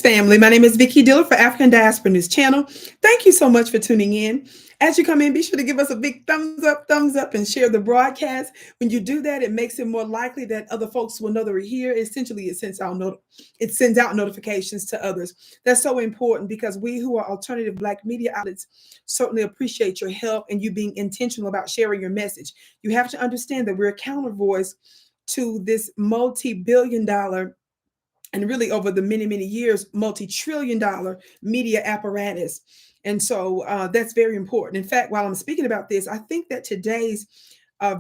family. My name is Vicki Dillard for African Diaspora News Channel. Thank you so much for tuning in. As you come in, be sure to give us a big thumbs up, and share the broadcast. When you do that, it makes it more likely that other folks will know that we're here. Essentially, it sends out notifications to others. That's so important because we who are alternative Black media outlets certainly appreciate your help and you being intentional about sharing your message. You have to understand that we're a counter voice to this multi-billion-dollar and really over the many years, multi-trillion-dollar media apparatus. And so that's very important. In fact, while I'm speaking about this, I think that today's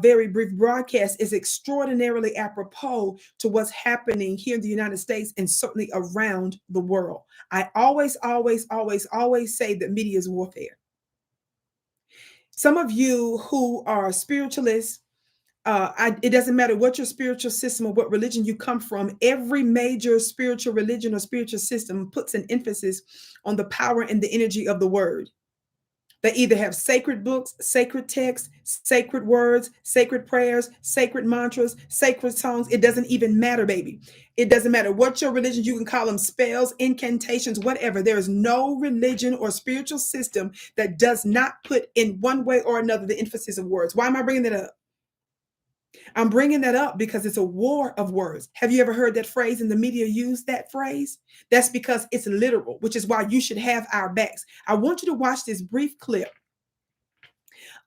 very brief broadcast is extraordinarily apropos to what's happening here in the United States and certainly around the world. I always say that media is warfare. Some of you who are spiritualists, it doesn't matter what your spiritual system or what religion you come from. Every major spiritual religion or spiritual system puts an emphasis on the power and the energy of the word. They either have sacred books, sacred texts, sacred words, sacred prayers, sacred mantras, sacred songs. It doesn't even matter, baby. It doesn't matter what your religion, you can call them spells, incantations, whatever. There is no religion or spiritual system that does not put in one way or another the emphasis of words. Why am I bringing that up? I'm bringing that up because it's a war of words. Have you ever heard that phrase and the media use that phrase? That's because it's literal, which is why you should have our backs. I want you to watch this brief clip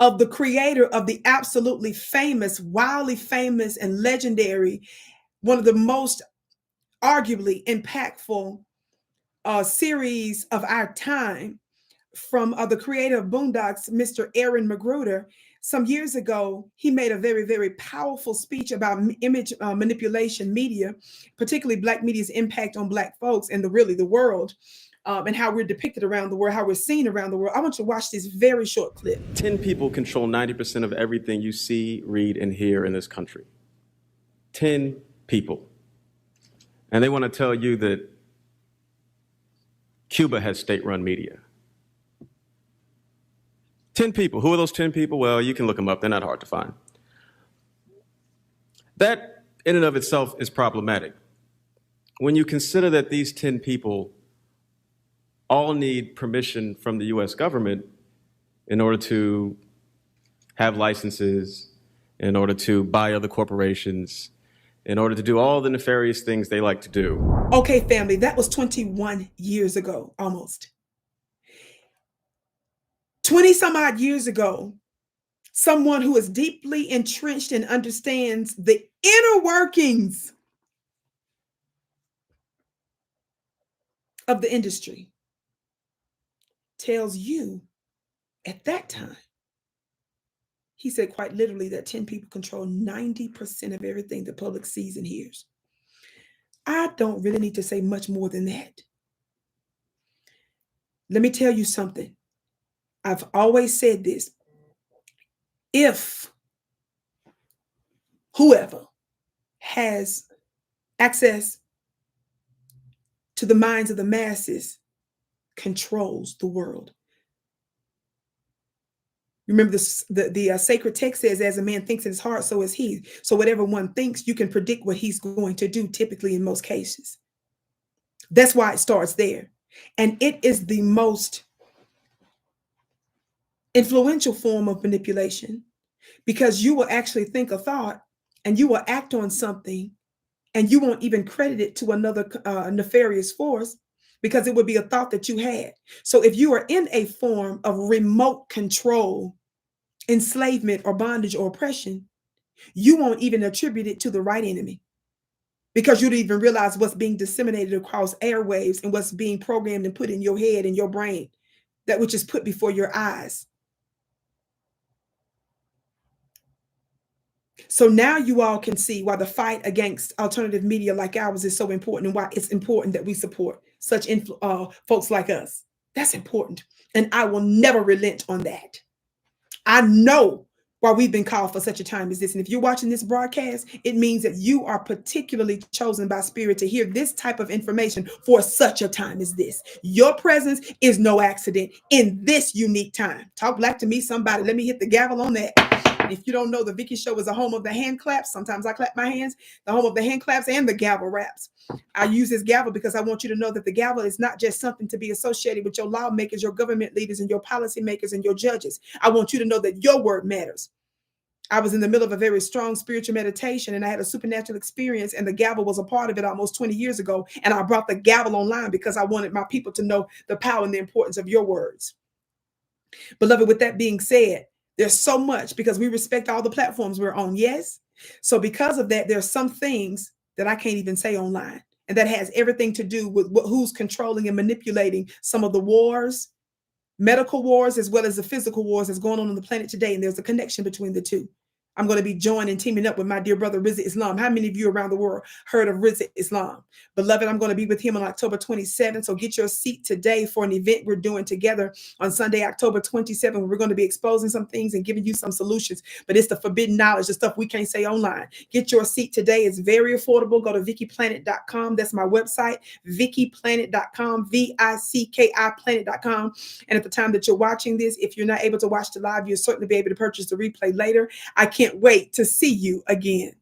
of the creator of the absolutely famous, wildly famous and legendary, one of the most arguably impactful series of our time from the creator of Boondocks, Mr. Aaron McGruder. Some years ago, he made a very powerful speech about image manipulation media, particularly Black media's impact on Black folks and the world, and how we're depicted around the world, how we're seen around the world. I want you to watch this very short clip. 10 people control 90% of everything you see, read, and hear in this country. 10 people. And they want to tell you that Cuba has state-run media. 10 people. Who are those 10 people? Well, you can look them up. They're not hard to find. That, in and of itself, is problematic. When you consider that these 10 people all need permission from the U.S. government in order to have licenses, in order to buy other corporations, in order to do all the nefarious things they like to do. Okay, family, that was 21 years ago, almost. 20 some odd years ago, someone who is deeply entrenched and understands the inner workings of the industry tells you at that time, he said quite literally that 10 people control 90% of everything the public sees and hears. I don't really need to say much more than that. Let me tell you something. I've always said this. If whoever has access to the minds of the masses controls the world. Remember, the sacred text says, as a man thinks in his heart, so is he. So whatever one thinks, you can predict what he's going to do, typically in most cases. That's why it starts there. And it is the most influential form of manipulation, because you will actually think a thought and you will act on something and you won't even credit it to another nefarious force, because it would be a thought that you had. So if you are in a form of remote control, enslavement or bondage or oppression, you won't even attribute it to the right enemy, because you don't even realize what's being disseminated across airwaves and what's being programmed and put in your head and your brain, that which is put before your eyes. So now you all can see why the fight against alternative media like ours is so important, and why it's important that we support such folks like us. That's important. And I will never relent on that. I know why we've been called for such a time as this. And if you're watching this broadcast, it means that you are particularly chosen by Spirit to hear this type of information for such a time as this. Your presence is no accident in this unique time. Talk Black to me, somebody. Let me hit the gavel on that. online. If you don't know, the Vicki Show is a home of the hand claps. Sometimes I clap my hands, the home of the hand claps and the gavel raps. I use this gavel because I want you to know that the gavel is not just something to be associated with your lawmakers, your government leaders, and your policymakers and your judges. I want you to know that your word matters. I was in the middle of a very strong spiritual meditation and I had a supernatural experience, and the gavel was a part of it almost 20 years ago. And I brought the gavel online because I wanted my people to know the power and the importance of your words. Beloved, with that being said, there's so much because we respect all the platforms we're on. Yes. So because of that, there's some things that I can't even say online. And that has everything to do with who's controlling and manipulating some of the wars, medical wars, as well as the physical wars that's going on the planet today. And there's a connection between the two. I'm going to be joining and teaming up with my dear brother, Rizza Islam. How many of you around the world heard of Rizza Islam? Beloved, I'm going to be with him on October 27th. So get your seat today for an event we're doing together on Sunday, October 27th. Where we're going to be exposing some things and giving you some solutions. But it's the forbidden knowledge, the stuff we can't say online. Get your seat today. It's very affordable. Go to VickiPlanet.com. That's my website, VickiPlanet.com, VICKI Planet.com. And at the time that you're watching this, if you're not able to watch the live, you'll certainly be able to purchase the replay later. I can't wait to see you again.